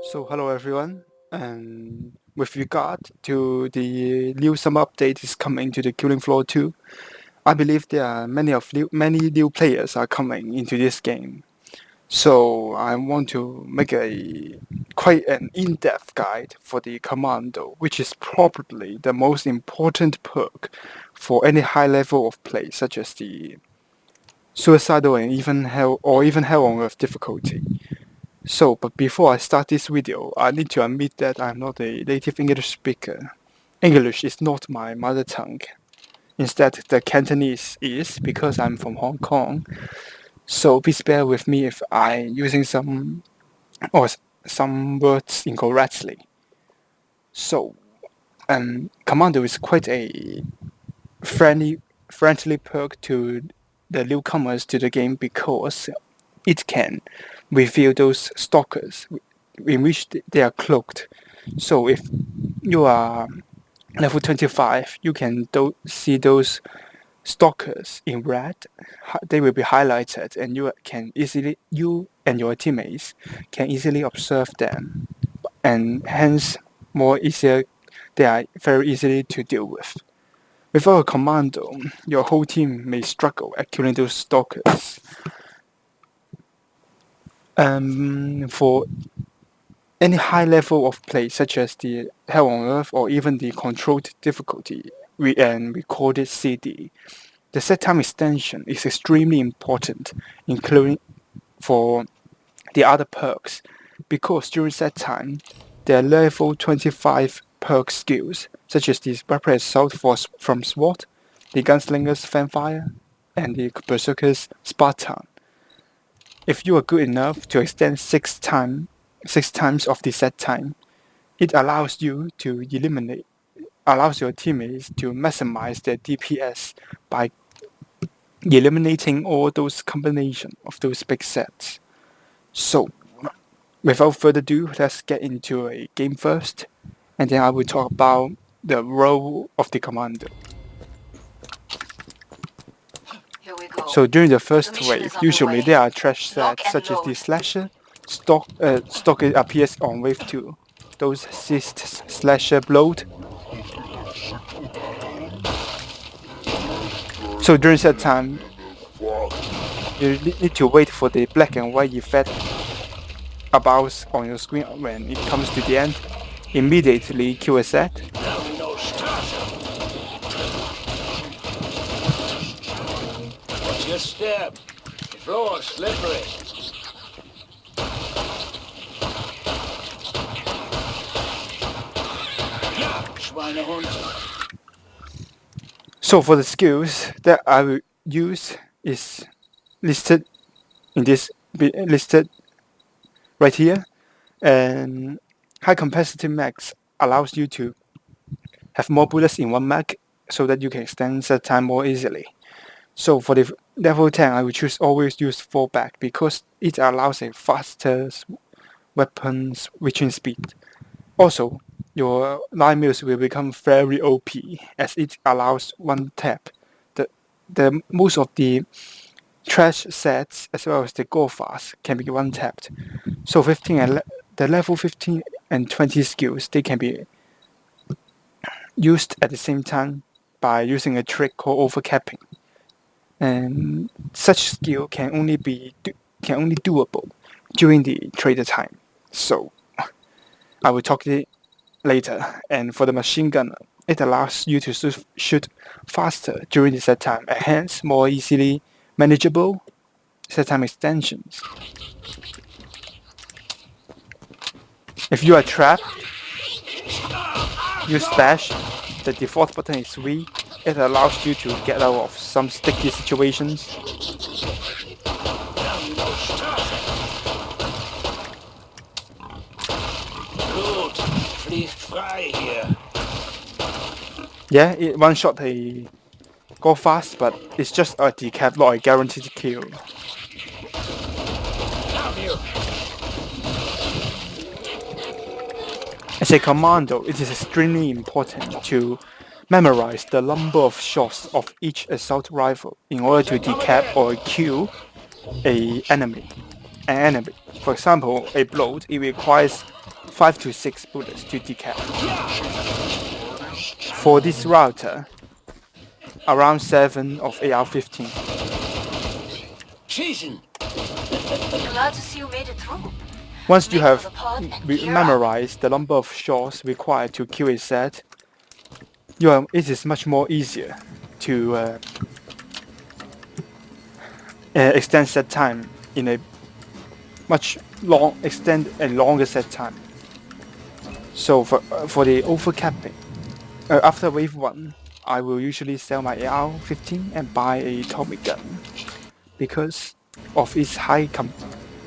So hello everyone, and with regard to the new summer update is coming to the Killing Floor 2, I believe there are many new players are coming into this game. So I want to make a quite an in-depth guide for the Commando, which is probably the most important perk for any high level of play, such as the suicidal and even hell on earth difficulty. So, but before I start this video, I need to admit that I'm not a native English speaker. English is not my mother tongue. Instead, the Cantonese is because I'm from Hong Kong. So please bear with me if I'm using some words incorrectly. So, Commando is quite a friendly perk to the newcomers to the game because it can reveal those stalkers in which they are cloaked. So if you are level 25, you can see those stalkers in red. They will be highlighted, and you and your teammates can easily observe them, and hence they are very easily to deal with. Without a commando, your whole team may struggle at killing those stalkers. For any high level of play, such as the Hell on Earth or even the controlled difficulty, we call it CD. The set time extension is extremely important, including for the other perks, because during set time, there are level 25 perk skills, such as the Rapid Assault from SWAT, the Gunslinger's Fanfire, and the Berserker's Spartan. If you are good enough to extend six times of the set time, it allows your teammates to maximize their DPS by eliminating all those combinations of those big sets. So, without further ado, let's get into a game first, and then I will talk about the role of the commander. So during the first wave, usually there are trash sets such as the slasher, stalker appears on wave 2, those cysts, slasher, bloat. So during that time, you need to wait for the black and white effect about on your screen. When it comes to the end, immediately kill a set. Watch your step. The floor's slippery. Schweinehund. So for the skills that I will use is listed right here, and high capacity max allows you to have more bullets in one mag so that you can extend the time more easily. So for the level 10, I will always use fallback because it allows a faster weapon switching speed. Also, your line mills will become very OP as it allows one tap. The most of the trash sets as well as the go fast can be one tapped. So the level 15 and 20 skills, they can be used at the same time by using a trick called overcapping. And such skill can only doable during the trader time. So I will talk it later. And for the machine gunner, it allows you to shoot faster during the set time, and hence more easily manageable set time extensions. If you are trapped, use dash. The default button is V. It allows you to get out of some sticky situations. Blut fließt frei here. Yeah, it one shot a go fast, but it's just a decap, not a guaranteed kill. As a commando, it is extremely important to memorize the number of shots of each assault rifle in order to decap or kill an enemy. For example, a bloat, it requires 5 to 6 bullets to decap. For this router, around 7 of AR-15. Cheating. Glad to see you made it through. Once you Make have for the pod and gear up. memorized the number of shots required to kill a Z, it is much more easier to extend set time in a longer set time. So for the overcapping, after wave 1, I will usually sell my AR-15 and buy a Tommy gun because of its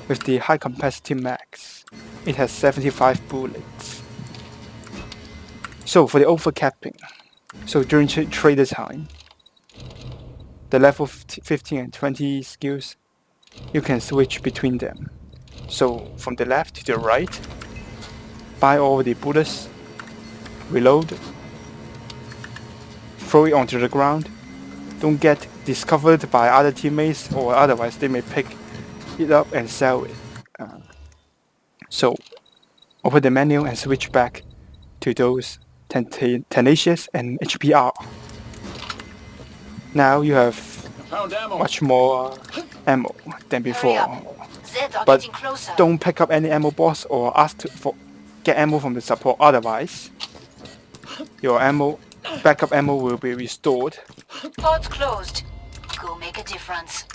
with the high capacity max. It has 75 bullets. So for the overcapping, so during trader time, the level 15 and 20 skills, you can switch between them. So from the left to the right, buy all the bullets, reload, throw it onto the ground. Don't get discovered by other teammates, or otherwise they may pick it up and sell it. So open the menu and switch back to those tenacious and HPR. Now you have Found ammo. much more ammo than Hurry before. up. Zeds are But getting closer. don't pick up any ammo box or ask get ammo from the support, otherwise your backup ammo will be restored Pod's closed. Go make a difference.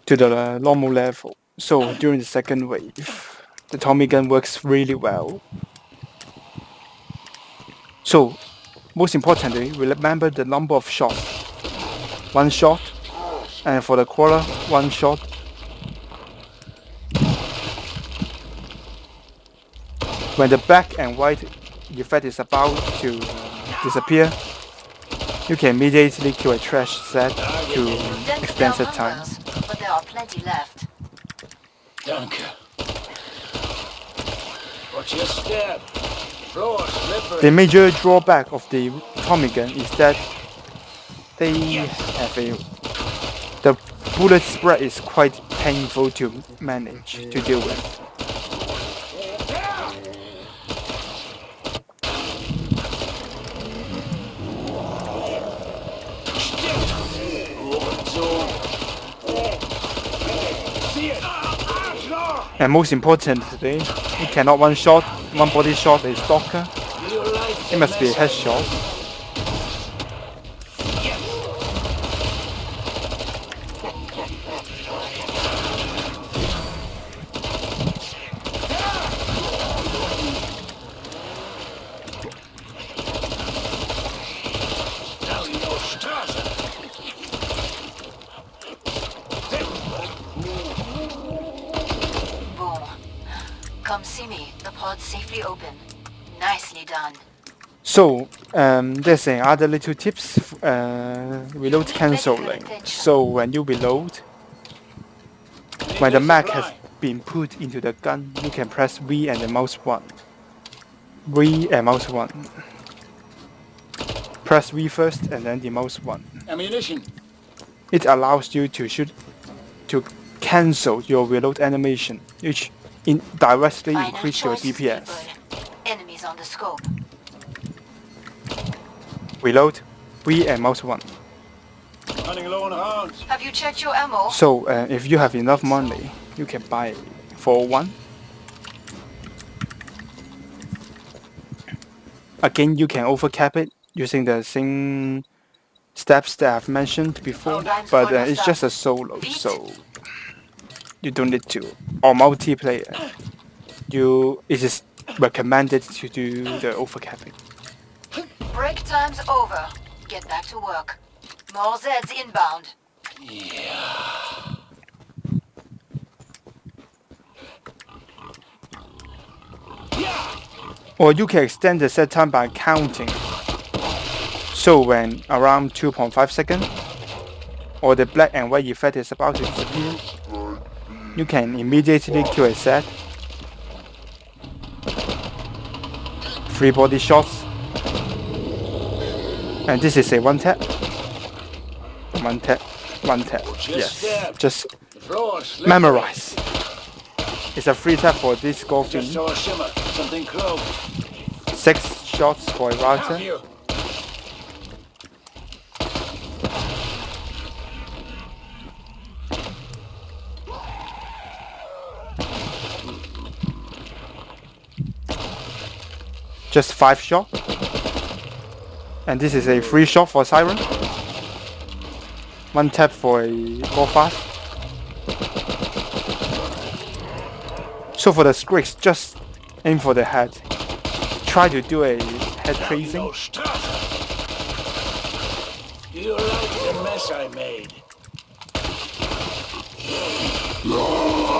to the normal level. So during the second wave, the Tommy gun works really well. So most importantly, remember the number of shots. 1 shot, and for the quarter, 1 shot. When the black and white effect is about to disappear, you can immediately kill a trash set to Dent extend down set time. numbers, but there are plenty left. Danke. Watch your step. Floor slippery. The major drawback of the Tommy gun is that they have the bullet spread is quite painful to manage, to deal with. And most importantly, you cannot one body shot a stalker. It must be a headshot. Boom. Come see me. The pod's safely open. Nicely done. So there's another little tips, reload cancelling. So when you reload, when the mag has been put into the gun, you can press V and the mouse 1. V and mouse 1. Press V first and then the mouse 1. Ammunition. It allows you to cancel your reload animation, which directly Final increase your choices, DPS. people. Enemies on the scope. Reload, V and mouse 1. Running low on rounds. Have you checked your ammo? So if you have enough money, you can buy it for 1. Again, you can overcap it using the same steps that I've mentioned before, but it's just a solo, so you don't need to. Or multiplayer, it is recommended to do the overcapping. Break time's over. Get back to work. More Zeds inbound. Or you can extend the set time by counting. So when around 2.5 seconds, or the black and white effect is about to disappear, you can immediately kill a set. 3 body shots. And this is a 1 tap. 1 tap. 1 tap. Yes. Just Floor slippery. memorize. It's a free tap for this Just golfing. saw a shimmer. Something close. 6 shots for a Have router. you? Just 5 shots. And this is a free shot for Siren. 1 tap for a go fast. So for the Squicks, just aim for the head. Try to do a head tracing. No stuff. Do you like the mess I made?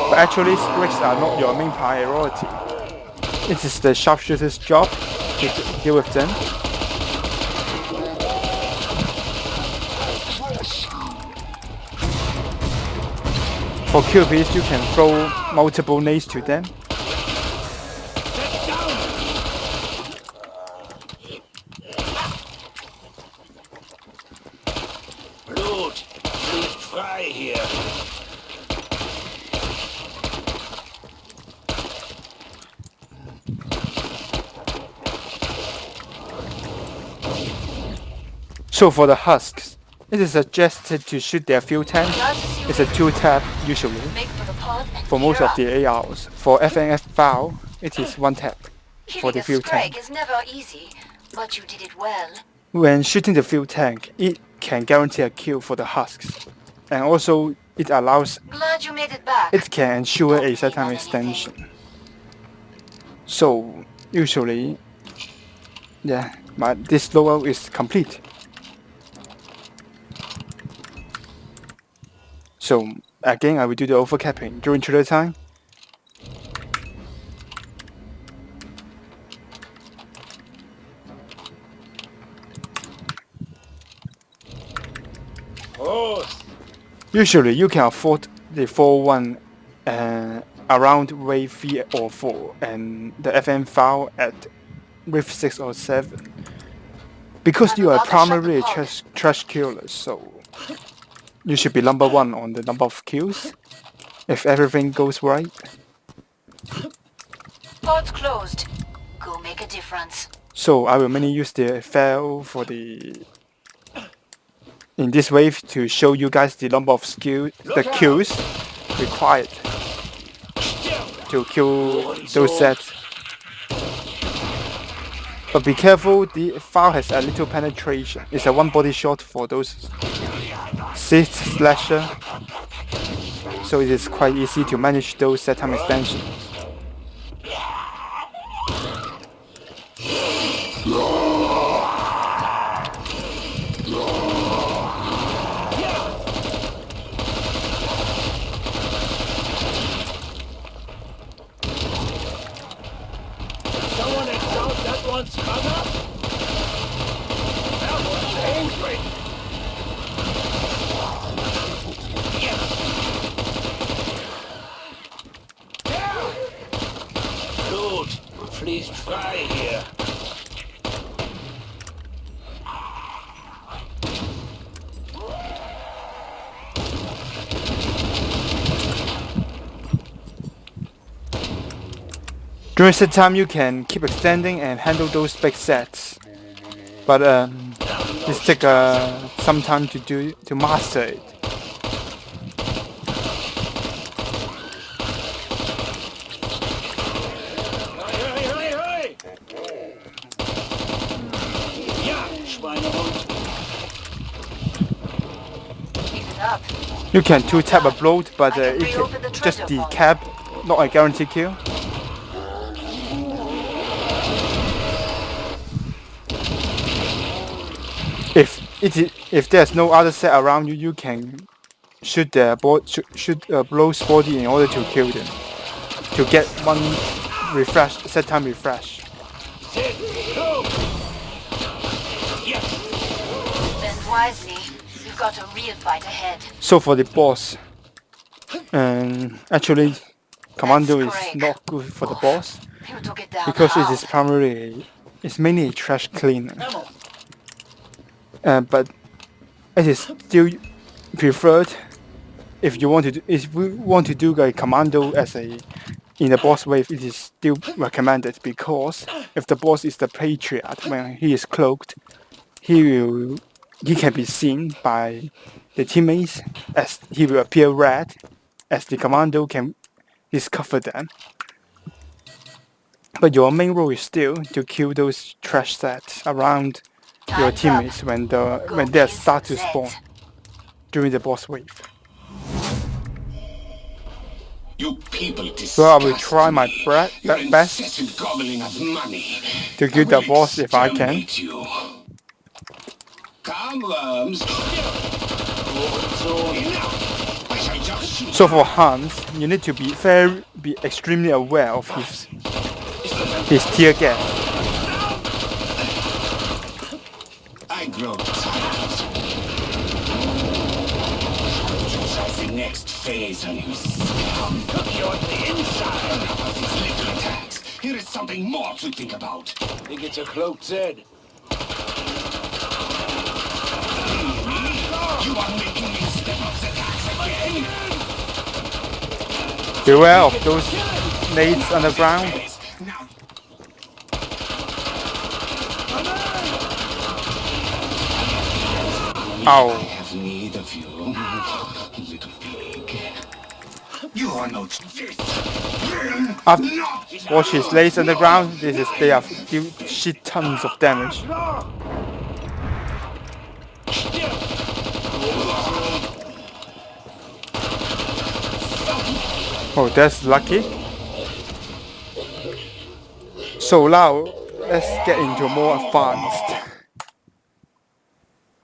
But actually, Squicks are not your main priority. It is the sharpshooter's job to deal with them. For QPs, you can throw multiple nades to them. Blood. Please try here. So for the husks, it is suggested to shoot their fuel tank. It's a 2 tap usually Make for the pod and for most gear of up. the ARs. For FNF foul, it is 1 tap for Killing the a fuel tank. Scrag is never easy, but you did it well. When shooting the fuel tank, it can guarantee a kill for the husks, and also it allows Glad you made it back. it can ensure Don't a lean set time on extension. So usually, yeah, this loadout is complete. So again, I will do the overcapping during trailer time. Oh, Usually, you can afford the 4-1 around wave 3 or 4, and the FM file at wave 6 or 7. Because I'm you are about to shut the primarily a pod. trash killer, so you should be number 1 on the number of kills, if everything goes right. Pod's closed. Go make a difference. So I will mainly use the fail for in this wave to show you guys the number of the kills required to kill those sets. But be careful, the file has a little penetration. It's a 1 body shot for those ZEDS slasher, so it is quite easy to manage those set time extensions. someone exhaust that one's cover? That one's angry. Good. Please try here. During set time, you can keep extending and handle those big sets, but this takes some time to master it. Hurry! Ja, Schweinehund. Keep it up. You can 2 tap a bloat, but I can it reopen the can, just treasure the vault. cap, not a guarantee kill. If there's no other set around you, you can shoot Blow's body in order to kill them, to get 1 refresh, set time refresh. Sit. Go. Yes. Spend wisely. You've got a real fight ahead. So for the boss, actually, Commando is correct. not good for the boss You took it down because it hard. is it's mainly a trash cleaner. Ammo. But it is still preferred if we want to do a Commando as a in the boss wave, it is still recommended because if the boss is the Patriot, when he is cloaked, he can be seen by the teammates as he will appear red, as the commando can discover them. But your main role is still to kill those trash sets around your teammates when they start to spawn during the boss wave. You people So I will try my best to kill the boss if I can. Come, worms. So for Hans, you need to be extremely aware of his tear gas. I grow tired. Choose the next phase on you scum. You're on the inside of these little attacks. Here is something more to think about. Think it's a cloaked Zed. You are making me step up the attacks again. Beware of those nades underground. Ow. I have need of you, little pig. You are not fit. Watch his nades underground. They do shit tons of damage. Oh, that's lucky. So now, let's get into a more advanced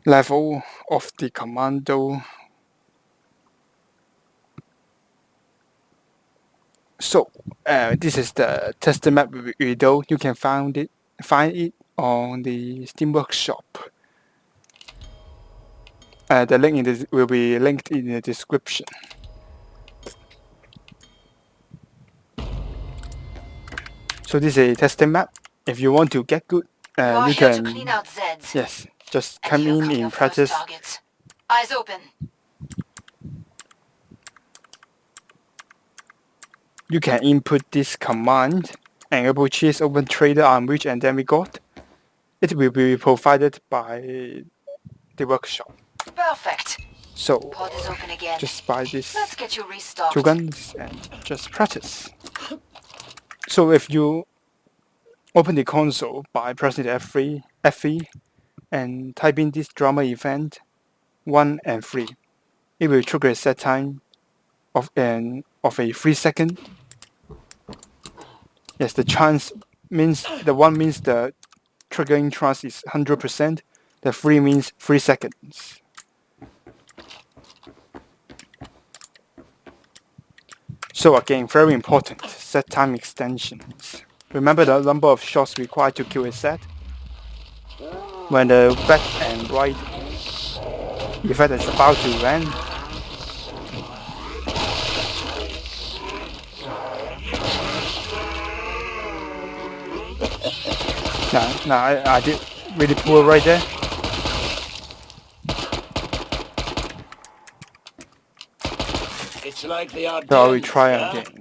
level of the commando. So, this is the testing map video. You can find it on the Steam Workshop. The link will be linked in the description. So this is a testing map. If you want to get good, you can clean out ZEDS. Yes, just come in practice. Eyes open. You can input this command and apologise open trader on which and then we got. It will be provided by the workshop. Perfect. So Pod is open again. just buy these Let's get you restocked. 2 guns and just practice. So if you open the console by pressing the F3 and type in this drama event 1 and 3, it will trigger a set time of a 3 second. Yes, the chance means the 1 means the triggering chance is 100%. The 3 means 3 seconds. So again, very important, set time extensions. Remember the number of shots required to kill a set. When the back and right effect is about to end, I did really poor right there. It's like they are So I will try again.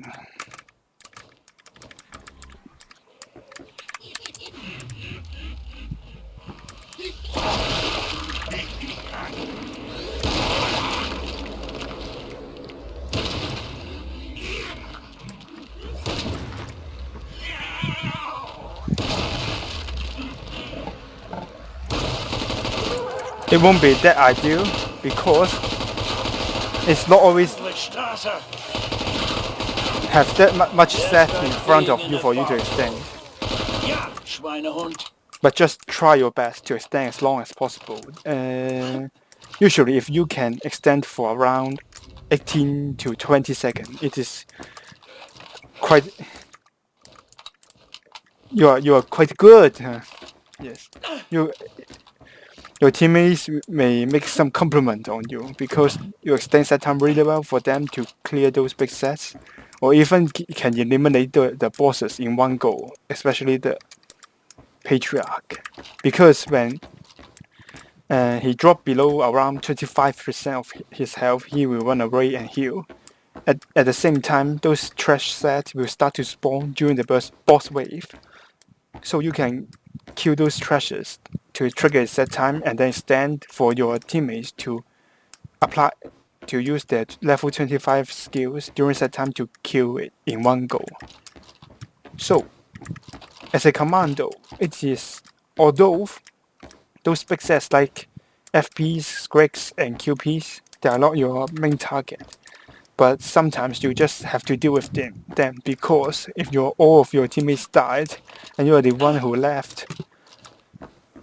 It won't be that ideal because it's not always have that much set in front of you for you to extend. But just try your best to extend as long as possible. Usually if you can extend for around 18 to 20 seconds, it is quite... You are quite good. Yes. Your teammates may make some compliment on you because you extend set time really well for them to clear those big sets, or even can eliminate the bosses in one go, especially the Patriarch. Because when he dropped below around 25% of his health, he will run away and heal. At the same time, those trash sets will start to spawn during the boss wave. So you can kill those trashes to trigger a set time and then stand for your teammates to use their level 25 skills during set time to kill it in one go. So, as a commando, it is, although those big sets like FPs, Squigs, and QPs, they are not your main target. But sometimes you just have to deal with them because if all of your teammates died and you are the one who left,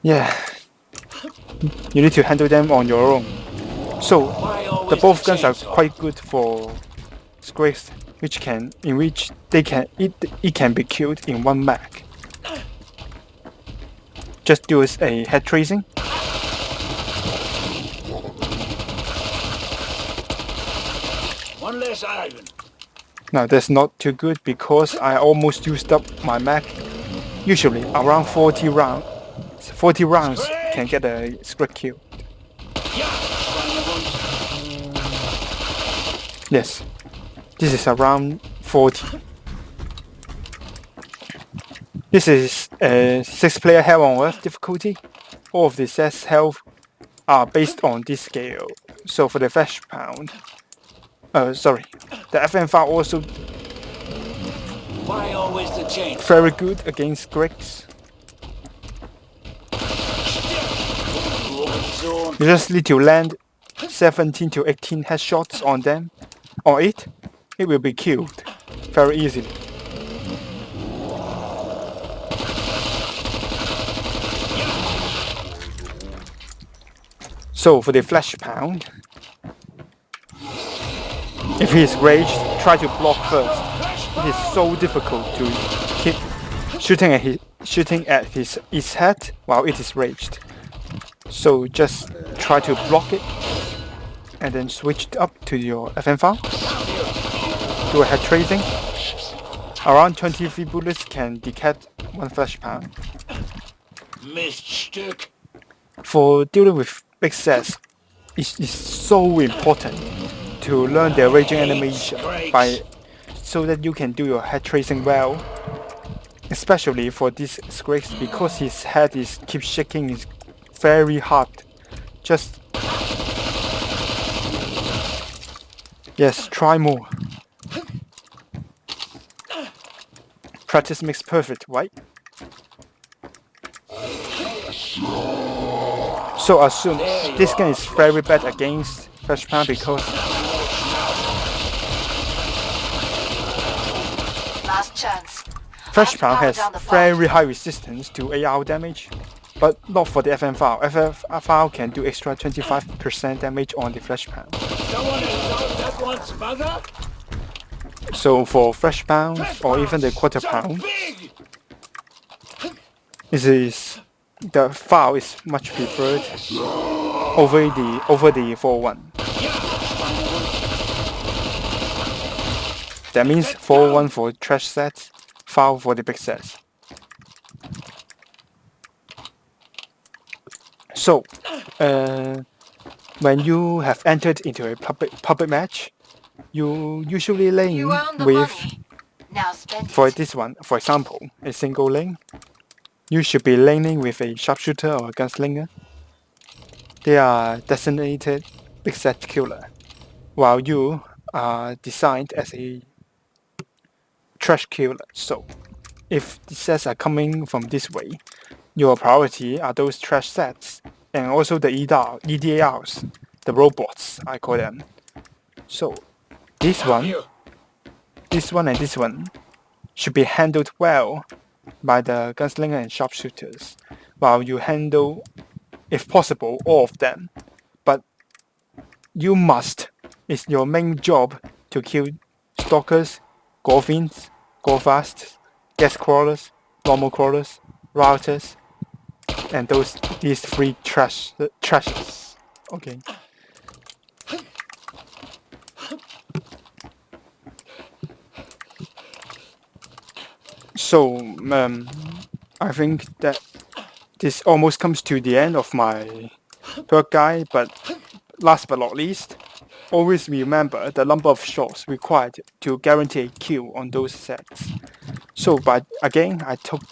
yeah, you need to handle them on your own. So the both guns are quite good for Squigs, it can be killed in one mag. Just do a head tracing. One less iron. Now that's not too good because I almost used up my mag. Usually around 40 rounds can get a Squig kill. Yes, this is around 40. This is a 6-player Hell on Earth difficulty. All of the sets health are based on this scale. So for the flesh pound, the FN file also Why always the change? very good against Squigs. You just need to land 17 to 18 headshots on them, or it will be killed very easily. So for the flesh pound, if he is raged, try to block first. It is so difficult to hit shooting at his head while it is raged. So just try to block it and then switch up to your FN file. Do a head tracing. Around 23 bullets can decap one flesh pound. Miststück. For dealing with big sets, it is so important to learn their raging animation so that you can do your head tracing well. Especially for this Squigs because his head keeps shaking, is very hard. Just yes, try more. Practice makes perfect, right? So assume this gun is very bad against flesh pound because Last chance. flesh pound has very high resistance to AR damage, but not for the FN file. FN file can do extra 25% damage on the flesh pound. Someone has that one's mother? So for flesh pound or even the quarter pound, the file is much preferred over the 4-1. That means 4-1 for trash sets, file for the big sets. So, when you have entered into a public match, you usually lane with, for this one, for example, a single lane. You should be laning with a sharpshooter or a gunslinger. They are designated big set killer, while you are designed as a trash killer. So, if the sets are coming from this way, your priority are those trash sets and also the EDARs, the robots, I call them. So, this one, and this one should be handled well by the gunslinger and sharpshooters, while you handle, if possible, all of them. But it's your main job to kill stalkers, Gorfins, Gorfasts, gas crawlers, normal crawlers, routers, and these 3 trashes. Okay. So I think that this almost comes to the end of my perk guide, but last but not least, always remember the number of shots required to guarantee a kill on those sets. So, but again, I take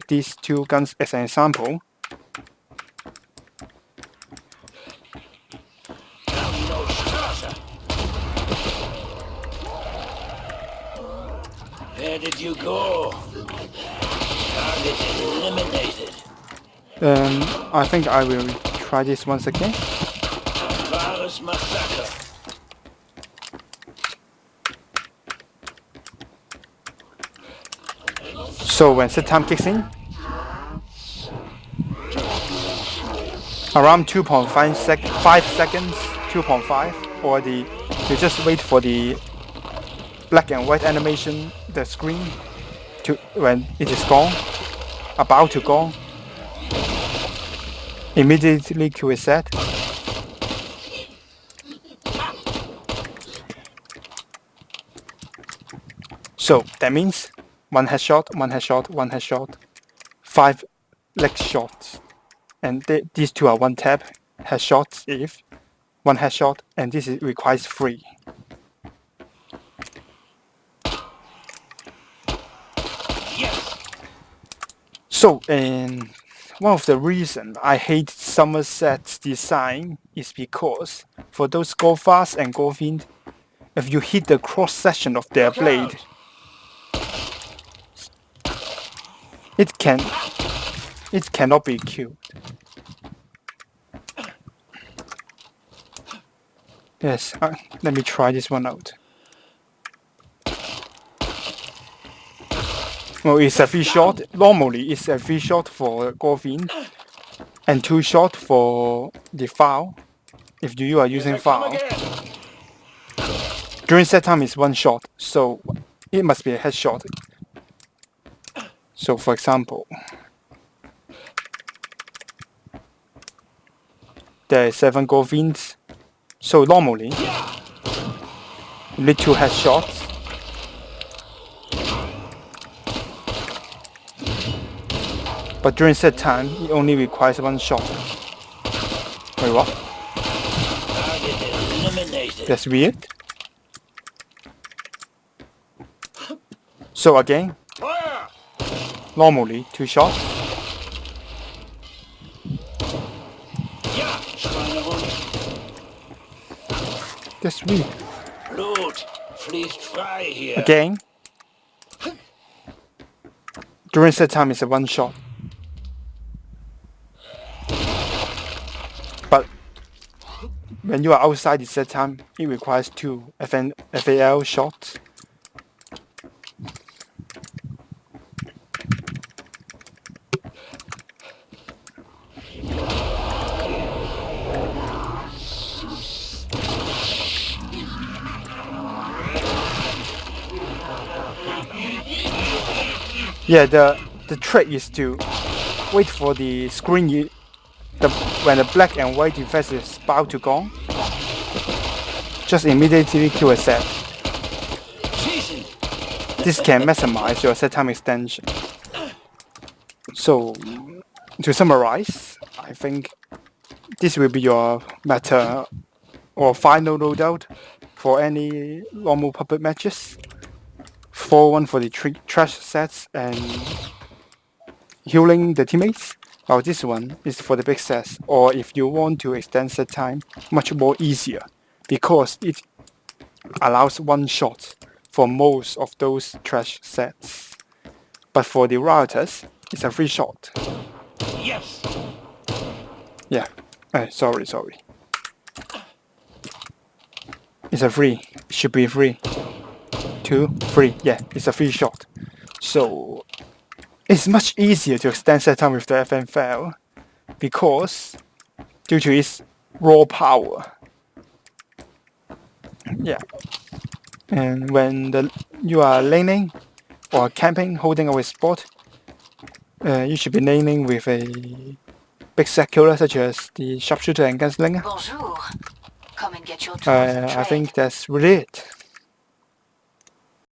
these two guns as an example. Where did you go? Target eliminated. I think I will try this once again. Virus massacre. So when set time kicks in, around 2.5 seconds, 2.5, or you just wait for the black and white animation, the screen, when it is gone, about to go, immediately Q is set. So that means one headshot, one headshot, one headshot, 5 leg shots, and these two are one tap headshots if one headshot, and this requires 3. Yes. So, and one of the reasons I hate Somerset's design is because for those go fast and go fiend, if you hit the cross section of their blade, it cannot be killed. Yes, let me try this one out. Well, it's a 3 shot. Normally, it's a 3 shot for Gorfin and 2 shot for the foul. If you are using foul, during set time is 1 shot, so it must be a headshot. So, for example, there are 7 Gorfins. So normally, you need 2 headshots. But during set time, it only requires 1 shot. Wait, what? That's weird. So again, normally 2 shots. That's weird. Again, during set time is a 1 shot. But when you are outside the set time, it requires 2 FAL shots. Yeah, the trick is to wait for the screen when the black and white effect is about to go, just immediately kill a set. This can maximize your set time extension. So, to summarize, I think this will be your meta or final loadout for any normal puppet matches. 4-1 for the trash sets and healing the teammates. While this one is for the big sets, or if you want to extend set time, much more easier because it allows 1 shot for most of those trash sets. But for the rioters, it's a 3 shot. Yes. Yeah. Sorry. It's a 3. It should be 3. 2, 3. Yeah, it's a 3 shot. So it's much easier to extend set time with the FN fail because due to its raw power. Yeah. And when you are laning or camping, holding our spot, you should be laning with a big circular such as the sharpshooter and gunslinger. Bonjour. Come and get your tools of I trade. think that's really it.